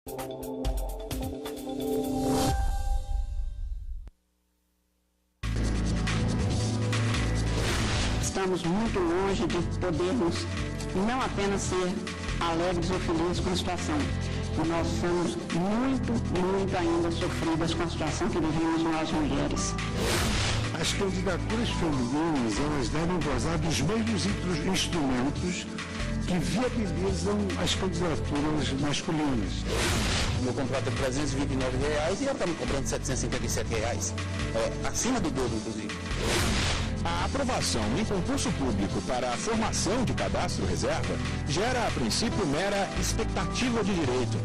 Estamos muito longe de podermos não apenas ser alegres ou felizes com a situação, mas nós somos muito ainda sofridas com a situação que vivemos nós mulheres. As candidaturas femininas, elas devem gozar dos mesmos instrumentos que viabilizam as candidaturas masculinas. Meu contrato é R$ 329 e ela está me cobrando R$ 757, acima do dobro, inclusive. A aprovação em concurso público para a formação de cadastro reserva gera, a princípio, mera expectativa de direito.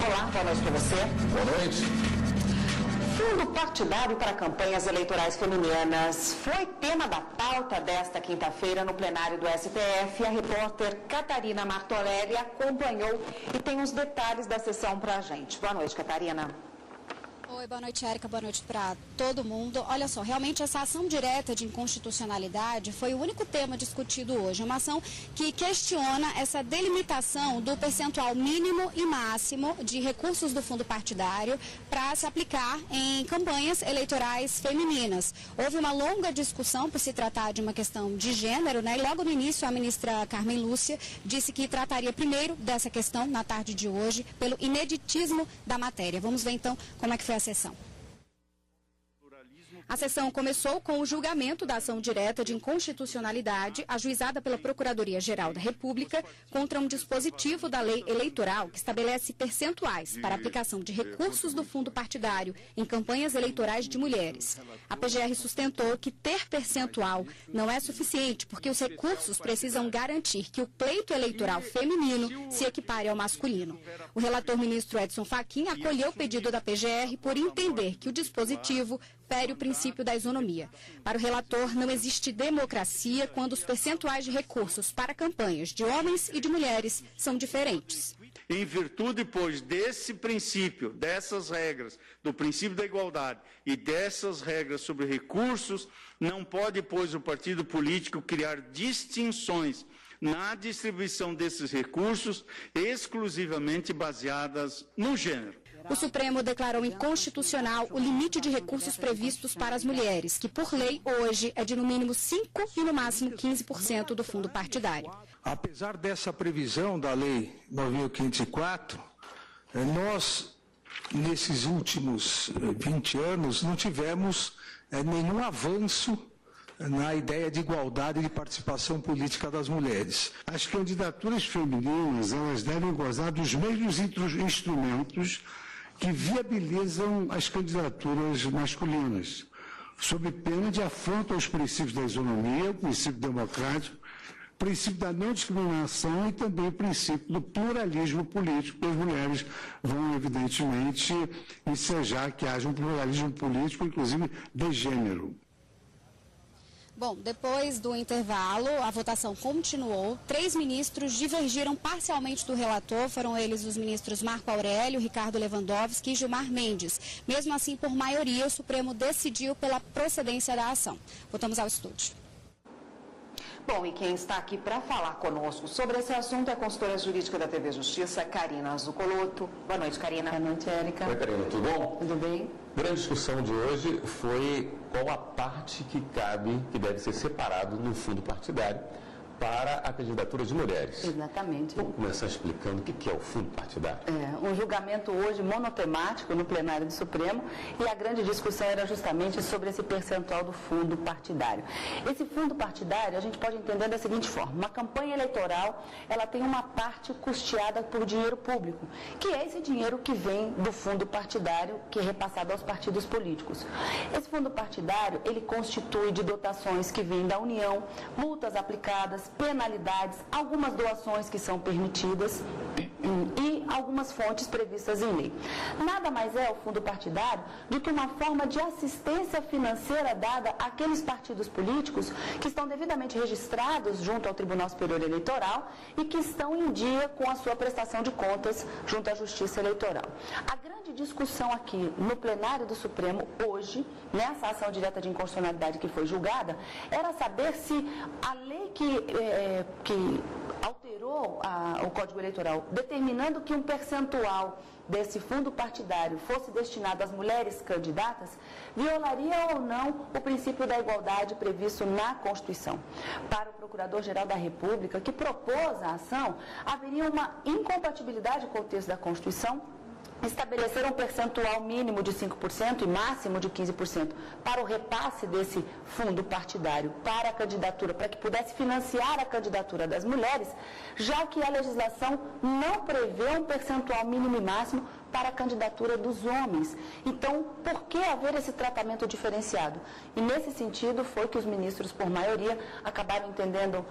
Olá, boa noite para você. Boa noite. Fundo partidário para campanhas eleitorais femininas foi tema da pauta desta quinta-feira no plenário do STF. A repórter Catarina Martorelli acompanhou e tem os detalhes da sessão para a gente. Boa noite, Catarina. Oi, boa noite, Érica. Boa noite para todo mundo. Olha só, realmente essa ação direta de inconstitucionalidade foi o único tema discutido hoje. Uma ação que questiona essa delimitação do percentual mínimo e máximo de recursos do fundo partidário para se aplicar em campanhas eleitorais femininas. Houve uma longa discussão por se tratar de uma questão de gênero, né? E logo no início a ministra Carmen Lúcia disse que trataria primeiro dessa questão na tarde de hoje pelo ineditismo da matéria. Vamos ver então como é que foi a sessão. A sessão começou com o julgamento da ação direta de inconstitucionalidade ajuizada pela Procuradoria-Geral da República contra um dispositivo da lei eleitoral que estabelece percentuais para aplicação de recursos do fundo partidário em campanhas eleitorais de mulheres. A PGR sustentou que ter percentual não é suficiente porque os recursos precisam garantir que o pleito eleitoral feminino se equipare ao masculino. O relator ministro Edson Fachin acolheu o pedido da PGR por entender que o dispositivo fere o princípio da isonomia. Para o relator, não existe democracia quando os percentuais de recursos para campanhas de homens e de mulheres são diferentes. Em virtude, pois, desse princípio, dessas regras, do princípio da igualdade e dessas regras sobre recursos, não pode, pois, o partido político criar distinções na distribuição desses recursos exclusivamente baseadas no gênero. O Supremo declarou inconstitucional o limite de recursos previstos para as mulheres, que por lei hoje é de no mínimo 5% e no máximo 15% do fundo partidário. Apesar dessa previsão da Lei 9.504, nós, nesses últimos 20 anos, não tivemos nenhum avanço na ideia de igualdade e de participação política das mulheres. As candidaturas femininas, elas devem gozar dos mesmos instrumentos que viabilizam as candidaturas masculinas, sob pena de afronta aos princípios da isonomia, o princípio democrático, o princípio da não discriminação e também o princípio do pluralismo político, que as mulheres vão, evidentemente, ensejar que haja um pluralismo político, inclusive de gênero. Bom, depois do intervalo, a votação continuou. 3 ministros divergiram parcialmente do relator. Foram eles os ministros Marco Aurélio, Ricardo Lewandowski e Gilmar Mendes. Mesmo assim, por maioria, o Supremo decidiu pela procedência da ação. Voltamos ao estúdio. Bom, e quem está aqui para falar conosco sobre esse assunto é a consultora jurídica da TV Justiça, Karina Zucolotto. Boa noite, Karina. Boa noite, Érica. Oi, Karina, tudo bom? Tudo bem? A grande discussão de hoje foi qual a parte que cabe, que deve ser separado no fundo partidário para a candidatura de mulheres. Exatamente. Vamos começar explicando o que é o fundo partidário. Um julgamento hoje monotemático no plenário do Supremo e a grande discussão era justamente sobre esse percentual do fundo partidário. Esse fundo partidário a gente pode entender da seguinte forma: uma campanha eleitoral, ela tem uma parte custeada por dinheiro público, que é esse dinheiro que vem do fundo partidário que é repassado aos partidos políticos. Esse fundo partidário, ele constitui de dotações que vêm da União, multas aplicadas, penalidades, algumas doações que são permitidas e algumas fontes previstas em lei. Nada mais é o fundo partidário do que uma forma de assistência financeira dada àqueles partidos políticos que estão devidamente registrados junto ao Tribunal Superior Eleitoral e que estão em dia com a sua prestação de contas junto à Justiça Eleitoral. A grande discussão aqui no plenário do Supremo hoje, nessa ação direta de inconstitucionalidade que foi julgada, era saber se a lei que alterou o Código Eleitoral, determinando que um percentual desse fundo partidário fosse destinado às mulheres candidatas, violaria ou não o princípio da igualdade previsto na Constituição. Para o Procurador-Geral da República, que propôs a ação, haveria uma incompatibilidade com o texto da Constituição, estabelecer um percentual mínimo de 5% e máximo de 15% para o repasse desse fundo partidário para a candidatura, para que pudesse financiar a candidatura das mulheres, já que a legislação não prevê um percentual mínimo e máximo para a candidatura dos homens. Então, por que haver esse tratamento diferenciado? E nesse sentido foi que os ministros, por maioria, acabaram entendendo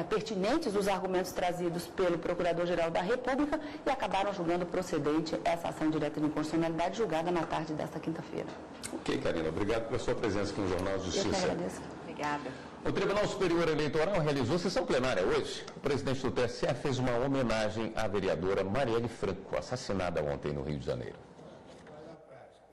pertinentes os argumentos trazidos pelo Procurador-Geral da República e acabaram julgando procedente essa ação direta de inconstitucionalidade julgada na tarde desta quinta-feira. Ok, Karina. Obrigado pela sua presença aqui no Jornal de Justiça. Eu que agradeço. Obrigada. O Tribunal Superior Eleitoral realizou sessão plenária hoje. O presidente do TSE fez uma homenagem à vereadora Marielle Franco, assassinada ontem no Rio de Janeiro.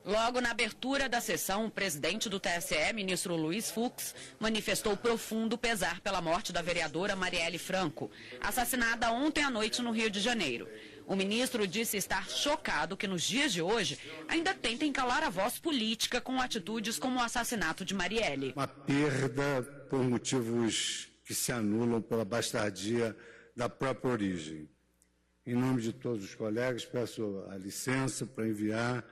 Logo na abertura da sessão, o presidente do TSE, ministro Luiz Fux, manifestou profundo pesar pela morte da vereadora Marielle Franco, assassinada ontem à noite no Rio de Janeiro. O ministro disse estar chocado que nos dias de hoje ainda tentem calar a voz política com atitudes como o assassinato de Marielle. Uma perda por motivos que se anulam pela bastardia da própria origem. Em nome de todos os colegas, peço a licença para enviar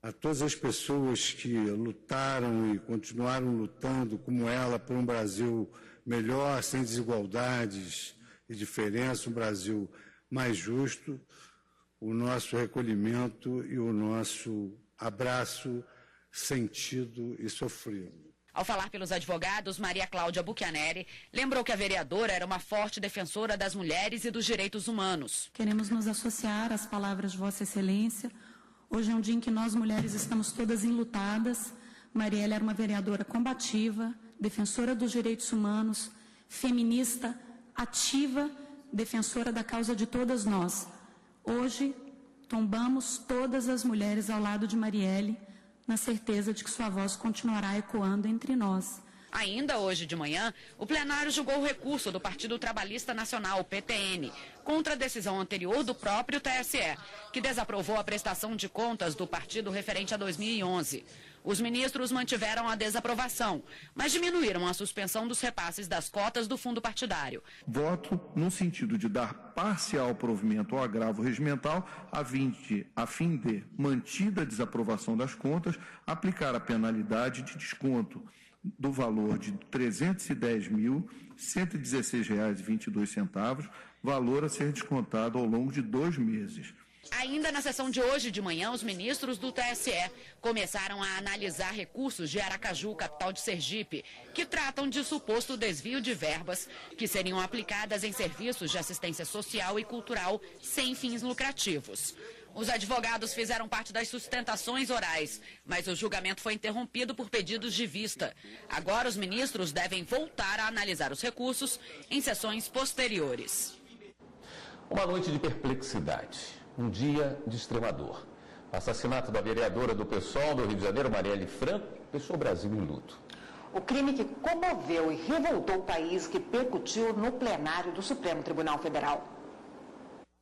a todas as pessoas que lutaram e continuaram lutando, como ela, por um Brasil melhor, sem desigualdades e diferenças, um Brasil mais justo, o nosso recolhimento e o nosso abraço sentido e sofrido. Ao falar pelos advogados, Maria Cláudia Buchianeri lembrou que a vereadora era uma forte defensora das mulheres e dos direitos humanos. Queremos nos associar às palavras de Vossa Excelência. Hoje é um dia em que nós, mulheres, estamos todas enlutadas. Marielle era uma vereadora combativa, defensora dos direitos humanos, feminista, ativa, defensora da causa de todas nós. Hoje, tombamos todas as mulheres ao lado de Marielle, na certeza de que sua voz continuará ecoando entre nós. Ainda hoje de manhã, o plenário julgou o recurso do Partido Trabalhista Nacional, PTN, contra a decisão anterior do próprio TSE, que desaprovou a prestação de contas do partido referente a 2011. Os ministros mantiveram a desaprovação, mas diminuíram a suspensão dos repasses das cotas do fundo partidário. Voto no sentido de dar parcial provimento ao agravo regimental, a fim de, mantida a desaprovação das contas, aplicar a penalidade de desconto do valor de R$ 310.116,22, valor a ser descontado ao longo de 2 meses. Ainda na sessão de hoje de manhã, os ministros do TSE começaram a analisar recursos de Aracaju, capital de Sergipe, que tratam de suposto desvio de verbas que seriam aplicadas em serviços de assistência social e cultural sem fins lucrativos. Os advogados fizeram parte das sustentações orais, mas o julgamento foi interrompido por pedidos de vista. Agora os ministros devem voltar a analisar os recursos em sessões posteriores. Uma noite de perplexidade, um dia de extrema dor. O assassinato da vereadora do PSOL do Rio de Janeiro, Marielle Franco, deixou o Brasil em luto. O crime que comoveu e revoltou o país repercutiu no plenário do Supremo Tribunal Federal.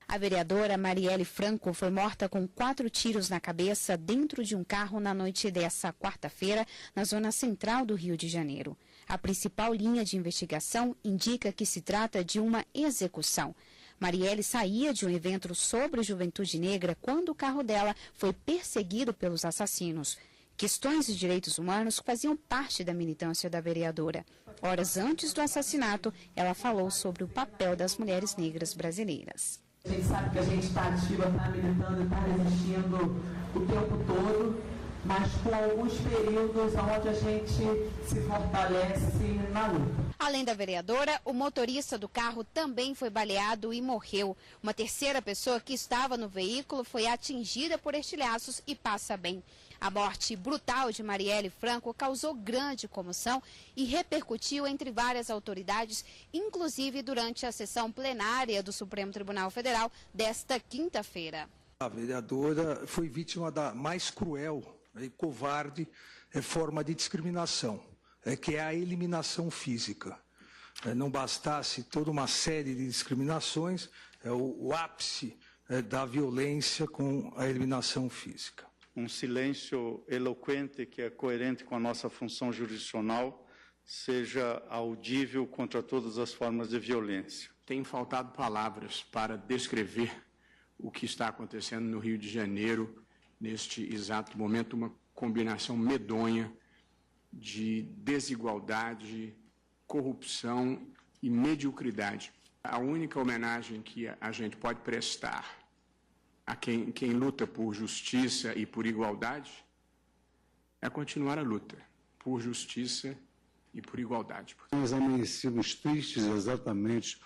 A vereadora Marielle Franco foi morta com 4 tiros na cabeça dentro de um carro na noite dessa quarta-feira, na zona central do Rio de Janeiro. A principal linha de investigação indica que se trata de uma execução. Marielle saía de um evento sobre juventude negra quando o carro dela foi perseguido pelos assassinos. Questões de direitos humanos faziam parte da militância da vereadora. Horas antes do assassinato, ela falou sobre o papel das mulheres negras brasileiras. A gente sabe que a gente está ativa, está militando, está resistindo o tempo todo, mas com alguns períodos onde a gente se fortalece na luta. Além da vereadora, o motorista do carro também foi baleado e morreu. Uma terceira pessoa que estava no veículo foi atingida por estilhaços e passa bem. A morte brutal de Marielle Franco causou grande comoção e repercutiu entre várias autoridades, inclusive durante a sessão plenária do Supremo Tribunal Federal desta quinta-feira. A vereadora foi vítima da mais cruel e covarde forma de discriminação, que é a eliminação física. Não bastasse toda uma série de discriminações, o ápice da violência com a eliminação física. Um silêncio eloquente que é coerente com a nossa função jurisdicional seja audível contra todas as formas de violência. Tem faltado palavras para descrever o que está acontecendo no Rio de Janeiro neste exato momento, uma combinação medonha de desigualdade, corrupção e mediocridade. A única homenagem que a gente pode prestar a quem luta por justiça e por igualdade é continuar a luta por justiça e por igualdade. Nós amanhecemos tristes exatamente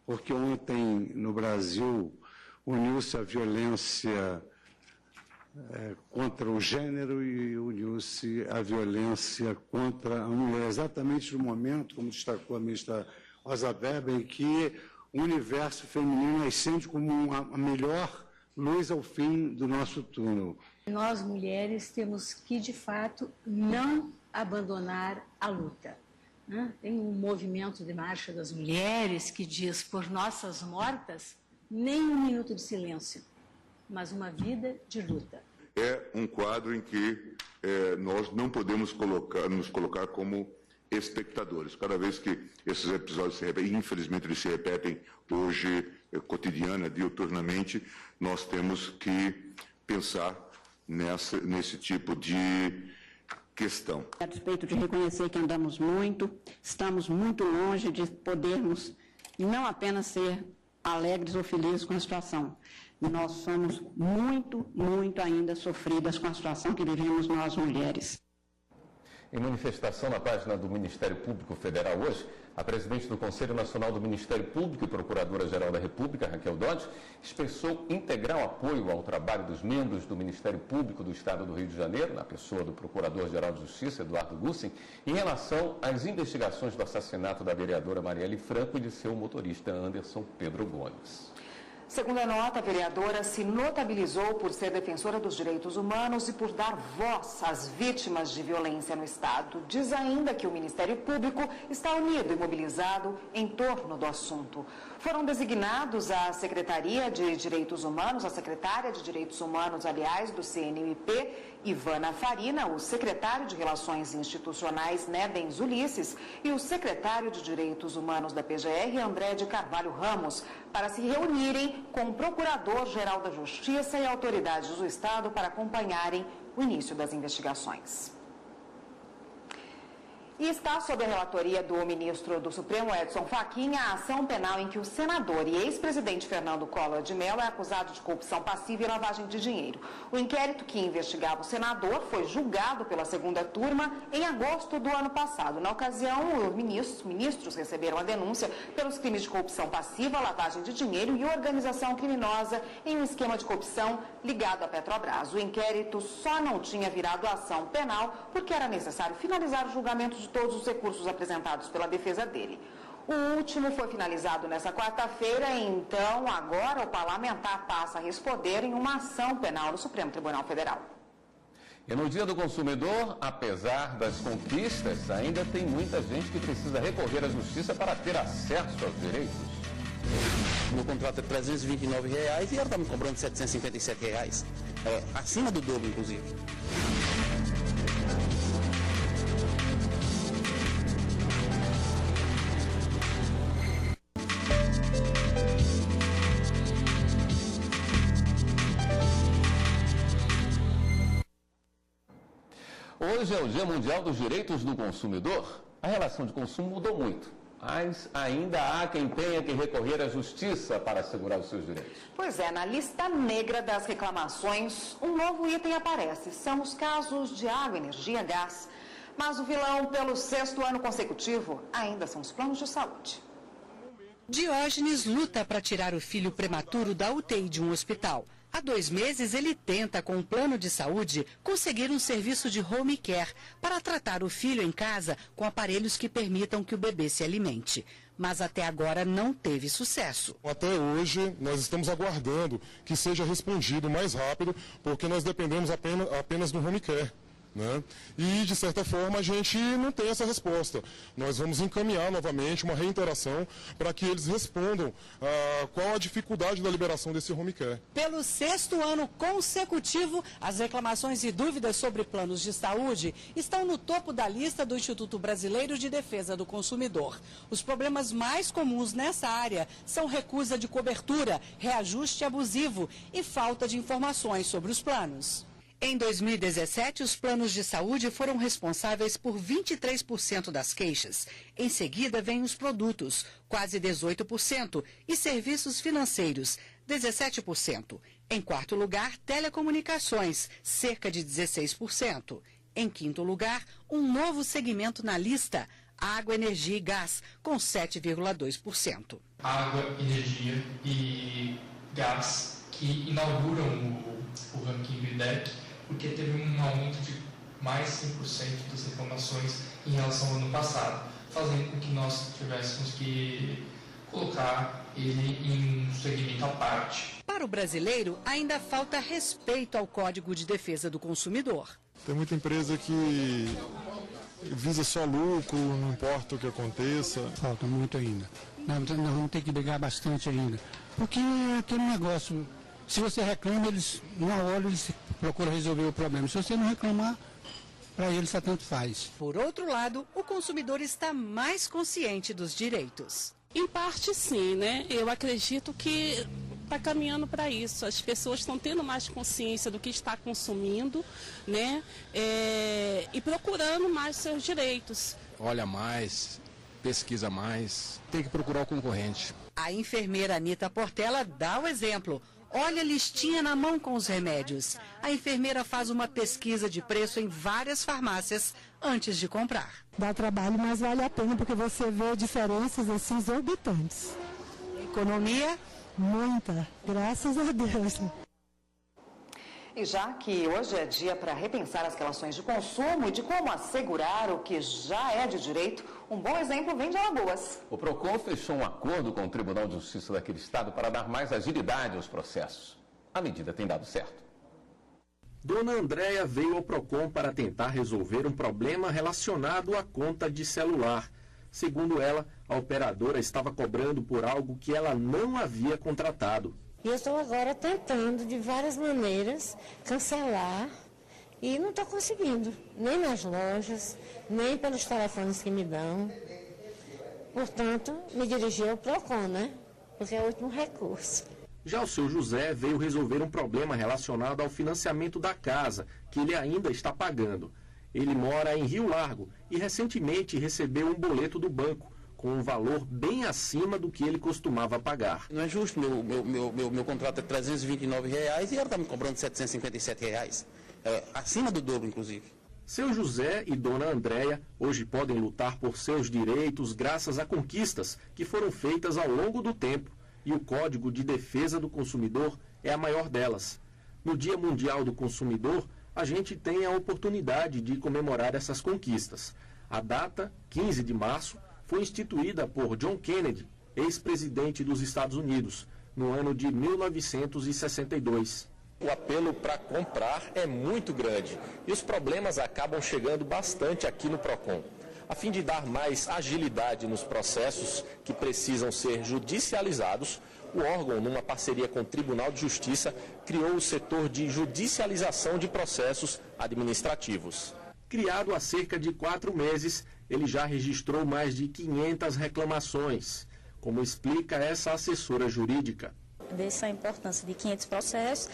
porque ontem no Brasil uniu-se a violência contra o gênero e uniu-se a violência contra a mulher. Exatamente no momento, como destacou a ministra Rosa Weber, em que o universo feminino ascende como a melhor luz ao fim do nosso túnel. Nós, mulheres, temos que, de fato, não abandonar a luta. Tem um movimento de marcha das mulheres que diz, por nossas mortas, nem um minuto de silêncio, mas uma vida de luta. É um quadro em que nós não podemos nos colocar como espectadores. Cada vez que esses episódios se repetem, infelizmente eles se repetem hoje, cotidiana, diuturnamente, nós temos que pensar nesse tipo de questão. A respeito de reconhecer que andamos muito, estamos muito longe de podermos não apenas ser alegres ou felizes com a situação. Nós somos muito ainda sofridas com a situação que vivemos nós mulheres. Em manifestação na página do Ministério Público Federal hoje, a presidente do Conselho Nacional do Ministério Público e Procuradora-Geral da República, Raquel Dodge, expressou integral apoio ao trabalho dos membros do Ministério Público do Estado do Rio de Janeiro, na pessoa do Procurador-Geral de Justiça, Eduardo Gussen, em relação às investigações do assassinato da vereadora Marielle Franco e de seu motorista Anderson Pedro Gomes. Segundo a nota, a vereadora se notabilizou por ser defensora dos direitos humanos e por dar voz às vítimas de violência no Estado. Diz ainda que o Ministério Público está unido e mobilizado em torno do assunto. Foram designados a Secretaria de Direitos Humanos, a secretária de Direitos Humanos, aliás, do CNMP, Ivana Farina, o secretário de Relações Institucionais, Nedens Ulisses, e o secretário de Direitos Humanos da PGR, André de Carvalho Ramos, para se reunirem com o Procurador-Geral da Justiça e autoridades do Estado para acompanharem o início das investigações. E está sob a relatoria do ministro do Supremo, Edson Fachin, a ação penal em que o senador e ex-presidente Fernando Collor de Mello é acusado de corrupção passiva e lavagem de dinheiro. O inquérito que investigava o senador foi julgado pela segunda turma em agosto do ano passado. Na ocasião, os ministros receberam a denúncia pelos crimes de corrupção passiva, lavagem de dinheiro e organização criminosa em um esquema de corrupção ligado à Petrobras. O inquérito só não tinha virado ação penal porque era necessário finalizar o julgamento de todos os recursos apresentados pela defesa dele. O último foi finalizado nesta quarta-feira, então agora o parlamentar passa a responder em uma ação penal no Supremo Tribunal Federal. E no Dia do Consumidor, apesar das conquistas, ainda tem muita gente que precisa recorrer à justiça para ter acesso aos direitos. Meu contrato é R$ 329 e ela está me cobrando R$ 757. Acima do dobro, inclusive. Hoje é o Dia Mundial dos Direitos do Consumidor. A relação de consumo mudou muito. Mas ainda há quem tenha que recorrer à justiça para assegurar os seus direitos. Pois é, na lista negra das reclamações, um novo item aparece. São os casos de água, energia, gás. Mas o vilão, pelo 6º ano consecutivo, ainda são os planos de saúde. Diógenes luta para tirar o filho prematuro da UTI de um hospital. Há 2 meses, ele tenta, com um plano de saúde, conseguir um serviço de home care para tratar o filho em casa com aparelhos que permitam que o bebê se alimente. Mas até agora não teve sucesso. Até hoje, nós estamos aguardando que seja respondido mais rápido, porque nós dependemos apenas do home care. Né? E, de certa forma, a gente não tem essa resposta. Nós vamos encaminhar novamente uma reiteração para que eles respondam qual a dificuldade da liberação desse home care. Pelo 6º ano consecutivo, as reclamações e dúvidas sobre planos de saúde estão no topo da lista do Instituto Brasileiro de Defesa do Consumidor. Os problemas mais comuns nessa área são recusa de cobertura, reajuste abusivo e falta de informações sobre os planos. Em 2017, os planos de saúde foram responsáveis por 23% das queixas. Em seguida, vêm os produtos, quase 18%, e serviços financeiros, 17%. Em 4º lugar, telecomunicações, cerca de 16%. Em 5º lugar, um novo segmento na lista, água, energia e gás, com 7,2%. Água, energia e gás, que inauguram o ranking do IDEC, porque teve um aumento de mais 5% das reclamações em relação ao ano passado, fazendo com que nós tivéssemos que colocar ele em um segmento à parte. Para o brasileiro, ainda falta respeito ao Código de Defesa do Consumidor. Tem muita empresa que visa só lucro, não importa o que aconteça. Falta muito ainda. Nós vamos ter que brigar bastante ainda. Porque é aquele negócio, se você reclama, eles, na hora, eles procuram resolver o problema. Se você não reclamar, para eles só tanto faz. Por outro lado, o consumidor está mais consciente dos direitos. Em parte, sim, né? Eu acredito que está caminhando para isso. As pessoas estão tendo mais consciência do que está consumindo, né? E procurando mais seus direitos. Olha mais, pesquisa mais, tem que procurar o concorrente. A enfermeira Anita Portela dá o exemplo. Olha a listinha na mão com os remédios. A enfermeira faz uma pesquisa de preço em várias farmácias antes de comprar. Dá trabalho, mas vale a pena, porque você vê diferenças assim exorbitantes. Economia? Muita, graças a Deus. E já que hoje é dia para repensar as relações de consumo e de como assegurar o que já é de direito, um bom exemplo vem de Alagoas. O PROCON fechou um acordo com o Tribunal de Justiça daquele estado para dar mais agilidade aos processos. A medida tem dado certo. Dona Andréia veio ao PROCON para tentar resolver um problema relacionado à conta de celular. Segundo ela, a operadora estava cobrando por algo que ela não havia contratado. E eu estou agora tentando, de várias maneiras, cancelar e não estou conseguindo, nem nas lojas, nem pelos telefones que me dão. Portanto, me dirigi ao PROCON, né? Porque é o último recurso. Já o seu José veio resolver um problema relacionado ao financiamento da casa, que ele ainda está pagando. Ele mora em Rio Largo e recentemente recebeu um boleto do banco, com um valor bem acima do que ele costumava pagar. Não é justo, meu contrato é R$ 329 e ela está me cobrando R$ 757. Acima do dobro, inclusive. Seu José e Dona Andréia hoje podem lutar por seus direitos graças a conquistas que foram feitas ao longo do tempo, e o Código de Defesa do Consumidor é a maior delas. No Dia Mundial do Consumidor, a gente tem a oportunidade de comemorar essas conquistas. A data, 15 de março, foi instituída por John Kennedy, ex-presidente dos Estados Unidos, no ano de 1962. O apelo para comprar é muito grande e os problemas acabam chegando bastante aqui no PROCON. A fim de dar mais agilidade nos processos que precisam ser judicializados, o órgão, numa parceria com o Tribunal de Justiça, criou o setor de judicialização de processos administrativos. Criado há cerca de 4 meses, ele já registrou mais de 500 reclamações, como explica essa assessora jurídica. Dessa importância de 500 processos,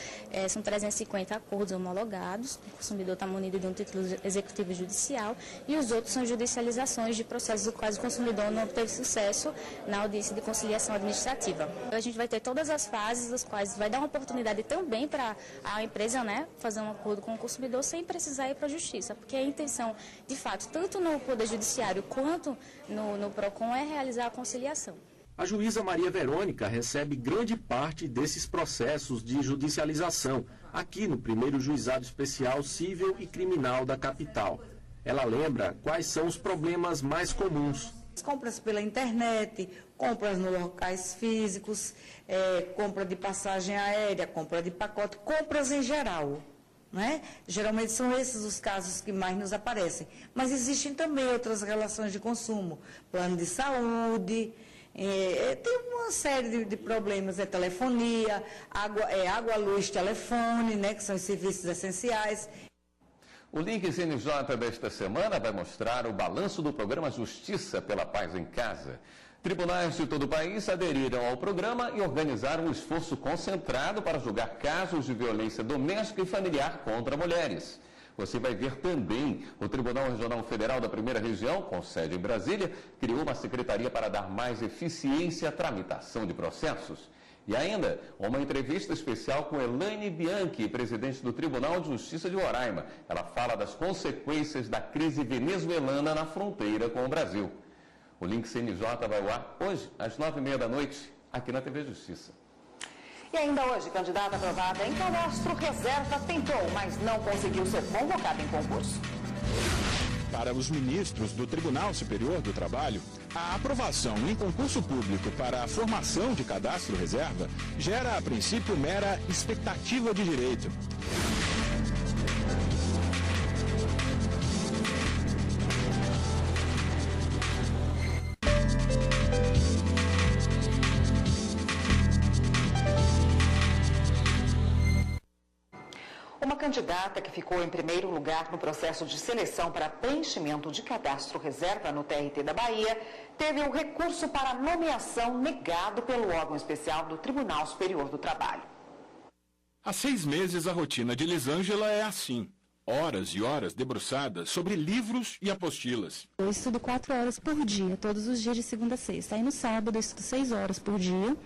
são 350 acordos homologados, o consumidor está munido de um título executivo judicial e os outros são judicializações de processos dos quais o consumidor não teve sucesso na audiência de conciliação administrativa. A gente vai ter todas as fases, das quais vai dar uma oportunidade também para a empresa, né, fazer um acordo com o consumidor sem precisar ir para a justiça, porque a intenção, de fato, tanto no Poder Judiciário quanto no PROCON é realizar a conciliação. A juíza Maria Verônica recebe grande parte desses processos de judicialização aqui no 1º Juizado Especial Cível e Criminal da capital. Ela lembra quais são os problemas mais comuns. Compras pela internet, compras nos locais físicos, compra de passagem aérea, compra de pacote, compras em geral. Né? Geralmente são esses os casos que mais nos aparecem. Mas existem também outras relações de consumo, plano de saúde. Tem uma série de problemas, telefonia, água, luz, telefone, né, que são os serviços essenciais. O Link CNJ desta semana vai mostrar o balanço do programa Justiça pela Paz em Casa. Tribunais de todo o país aderiram ao programa e organizaram um esforço concentrado para julgar casos de violência doméstica e familiar contra mulheres. Você vai ver também o Tribunal Regional Federal da Primeira Região, com sede em Brasília, criou uma secretaria para dar mais eficiência à tramitação de processos. E ainda, uma entrevista especial com Elaine Bianchi, presidente do Tribunal de Justiça de Roraima. Ela fala das consequências da crise venezuelana na fronteira com o Brasil. O Link CNJ vai ao ar hoje, às 9h30 da noite, aqui na TV Justiça. E ainda hoje, candidata aprovada em cadastro reserva tentou, mas não conseguiu ser convocada em concurso. Para os ministros do Tribunal Superior do Trabalho, a aprovação em concurso público para a formação de cadastro reserva gera, a princípio, mera expectativa de direito. Uma candidata que ficou em primeiro lugar no processo de seleção para preenchimento de cadastro reserva no TRT da Bahia teve o recurso para nomeação negado pelo órgão especial do Tribunal Superior do Trabalho. Há 6 meses, a rotina de Elisângela é assim. Horas e horas debruçadas sobre livros e apostilas. Eu estudo 4 horas por dia, todos os dias de segunda a sexta. Aí no sábado eu estudo 6 horas por dia.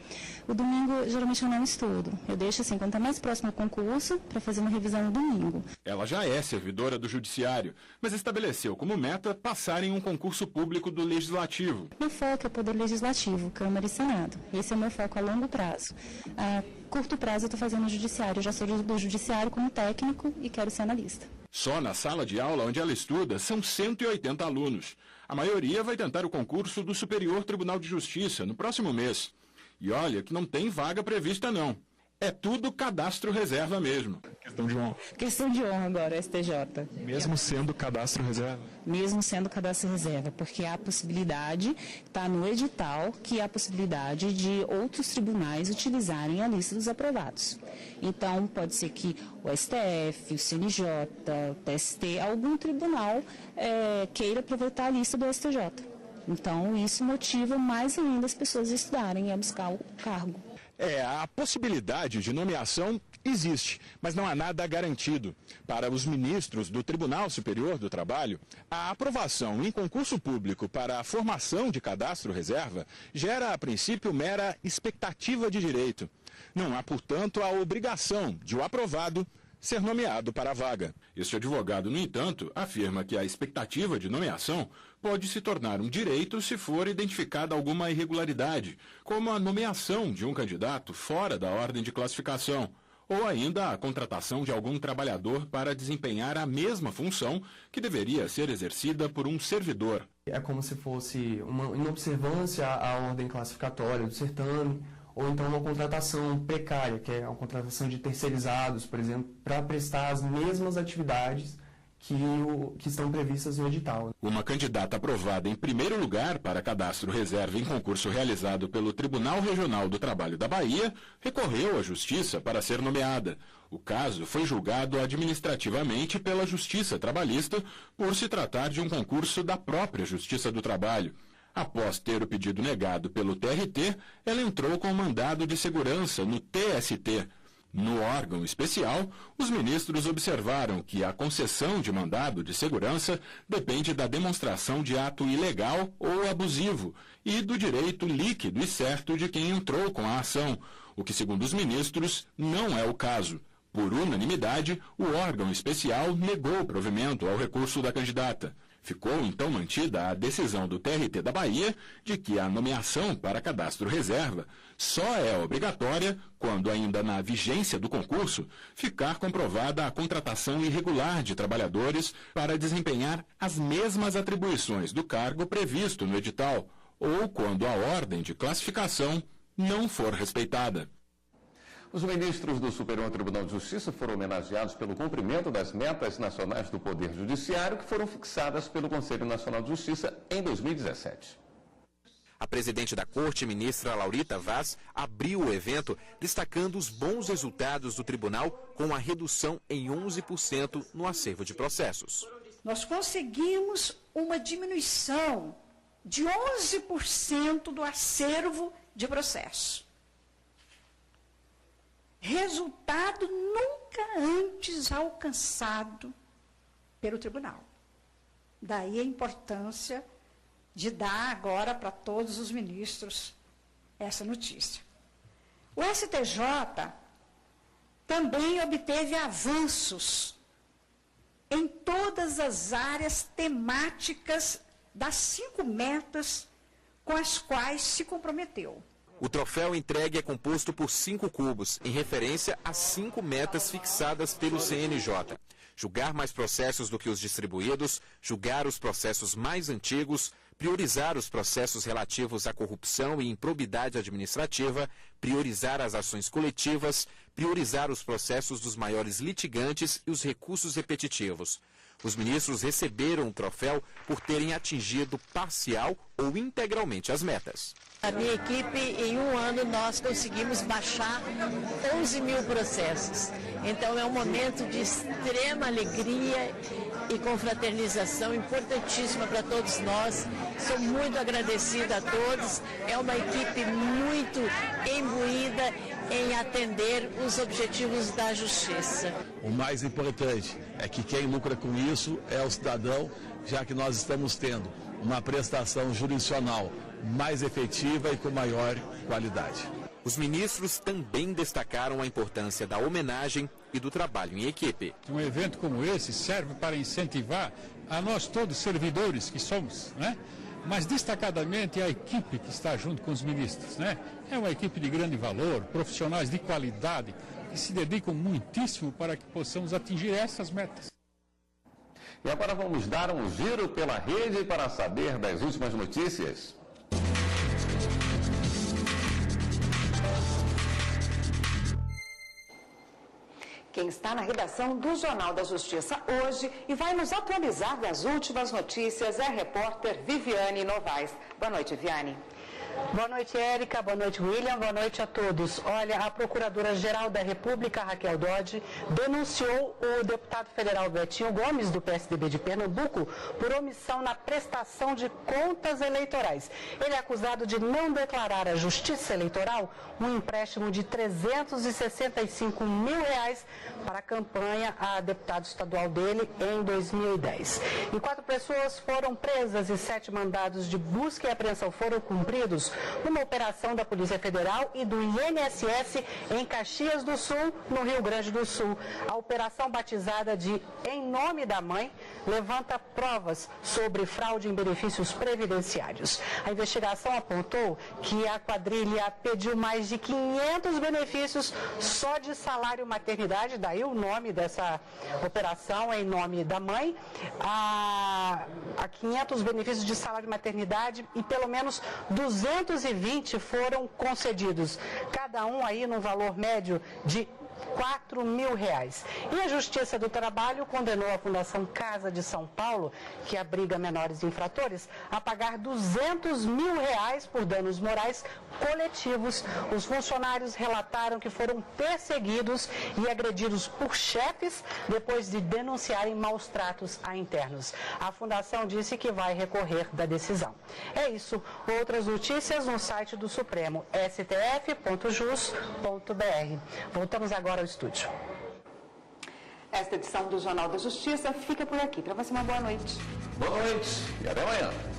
O domingo, geralmente, eu não estudo. Eu deixo, assim, quando está mais próximo ao concurso, para fazer uma revisão no domingo. Ela já é servidora do Judiciário, mas estabeleceu como meta passar em um concurso público do Legislativo. Meu foco é o Poder Legislativo, Câmara e Senado. Esse é o meu foco a longo prazo. A curto prazo eu estou fazendo no Judiciário. Eu já sou do Judiciário como técnico e quero ser analista. Só na sala de aula onde ela estuda são 180 alunos. A maioria vai tentar o concurso do Superior Tribunal de Justiça no próximo mês. E olha que não tem vaga prevista não. É tudo cadastro reserva mesmo. Questão de honra. Questão de honra agora, STJ. Mesmo sendo cadastro reserva? Mesmo sendo cadastro reserva, porque há a possibilidade, está no edital, que há a possibilidade de outros tribunais utilizarem a lista dos aprovados. Então, pode ser que o STF, o CNJ, o TST, algum tribunal queira aproveitar a lista do STJ. Então, isso motiva mais ainda as pessoas a estudarem e a buscar o cargo. A possibilidade de nomeação existe, mas não há nada garantido. Para os ministros do Tribunal Superior do Trabalho, a aprovação em concurso público para a formação de cadastro reserva gera, a princípio, mera expectativa de direito. Não há, portanto, a obrigação de o aprovado ser nomeado para a vaga. Este advogado, no entanto, afirma que a expectativa de nomeação pode se tornar um direito se for identificada alguma irregularidade, como a nomeação de um candidato fora da ordem de classificação, ou ainda a contratação de algum trabalhador para desempenhar a mesma função que deveria ser exercida por um servidor. É como se fosse uma inobservância à ordem classificatória do certame, ou então uma contratação precária, que é uma contratação de terceirizados, por exemplo, para prestar as mesmas atividades que estão previstas no edital. Uma candidata aprovada em primeiro lugar para cadastro reserva em concurso realizado pelo Tribunal Regional do Trabalho da Bahia recorreu à Justiça para ser nomeada. O caso foi julgado administrativamente pela Justiça Trabalhista por se tratar de um concurso da própria Justiça do Trabalho. Após ter o pedido negado pelo TRT, ela entrou com mandado de segurança no TST. No órgão especial, os ministros observaram que a concessão de mandado de segurança depende da demonstração de ato ilegal ou abusivo e do direito líquido e certo de quem entrou com a ação, o que, segundo os ministros, não é o caso. Por unanimidade, o órgão especial negou o provimento ao recurso da candidata. Ficou, então, mantida a decisão do TRT da Bahia de que a nomeação para cadastro reserva só é obrigatória quando, ainda na vigência do concurso, ficar comprovada a contratação irregular de trabalhadores para desempenhar as mesmas atribuições do cargo previsto no edital, ou quando a ordem de classificação não for respeitada. Os ministros do Superior Tribunal de Justiça foram homenageados pelo cumprimento das metas nacionais do Poder Judiciário que foram fixadas pelo Conselho Nacional de Justiça em 2017. A presidente da Corte, ministra Laurita Vaz, abriu o evento destacando os bons resultados do tribunal com a redução em 11% no acervo de processos. Nós conseguimos uma diminuição de 11% do acervo de processos. Resultado nunca antes alcançado pelo tribunal. Daí a importância de dar agora para todos os ministros essa notícia. O STJ também obteve avanços em todas as áreas temáticas das 5 metas com as quais se comprometeu. O troféu entregue é composto por 5 cubos, em referência às 5 metas fixadas pelo CNJ. Julgar mais processos do que os distribuídos, julgar os processos mais antigos, priorizar os processos relativos à corrupção e improbidade administrativa, priorizar as ações coletivas, priorizar os processos dos maiores litigantes e os recursos repetitivos. Os ministros receberam o troféu por terem atingido parcial ou integralmente as metas. A minha equipe, em um ano, nós conseguimos baixar 11 mil processos. Então, é um momento de extrema alegria e confraternização importantíssima para todos nós. Sou muito agradecida a todos. É uma equipe muito imbuída em atender os objetivos da justiça. O mais importante é que quem lucra com isso é o cidadão, já que nós estamos tendo uma prestação jurisdicional mais efetiva e com maior qualidade. Os ministros também destacaram a importância da homenagem e do trabalho em equipe. Um evento como esse serve para incentivar a nós todos, servidores que somos, né? Mas destacadamente a equipe que está junto com os ministros, né? É uma equipe de grande valor, profissionais de qualidade, que se dedicam muitíssimo para que possamos atingir essas metas. E agora vamos dar um giro pela rede para saber das últimas notícias. Quem está na redação do Jornal da Justiça hoje e vai nos atualizar das últimas notícias é a repórter Viviane Novaes. Boa noite, Viviane. Boa noite, Érica. Boa noite, William. Boa noite a todos. Olha, a Procuradora-Geral da República, Raquel Dodge, denunciou o deputado federal Betinho Gomes, do PSDB de Pernambuco, por omissão na prestação de contas eleitorais. Ele é acusado de não declarar à Justiça Eleitoral um empréstimo de R$365 mil para a campanha a deputado estadual dele em 2010. E 4 pessoas foram presas e 7 mandados de busca e apreensão foram cumpridos numa operação da Polícia Federal e do INSS em Caxias do Sul, no Rio Grande do Sul. A operação, batizada de Em Nome da Mãe, levanta provas sobre fraude em benefícios previdenciários. A investigação apontou que a quadrilha pediu mais de 500 benefícios só de salário maternidade, daí o nome dessa operação, Em Nome da Mãe, a 500 benefícios de salário maternidade e pelo menos 220 foram concedidos, cada um aí no valor médio de R$ 4.000. E a Justiça do Trabalho condenou a Fundação Casa de São Paulo, que abriga menores infratores, a pagar R$ 200 mil por danos morais coletivos. Os funcionários relataram que foram perseguidos e agredidos por chefes depois de denunciarem maus tratos a internos. A Fundação disse que vai recorrer da decisão. É isso. Outras notícias no site do Supremo, stf.jus.br. Voltamos agora ao estúdio. Esta edição do Jornal da Justiça fica por aqui. Para você, uma boa noite. Boa noite e até amanhã.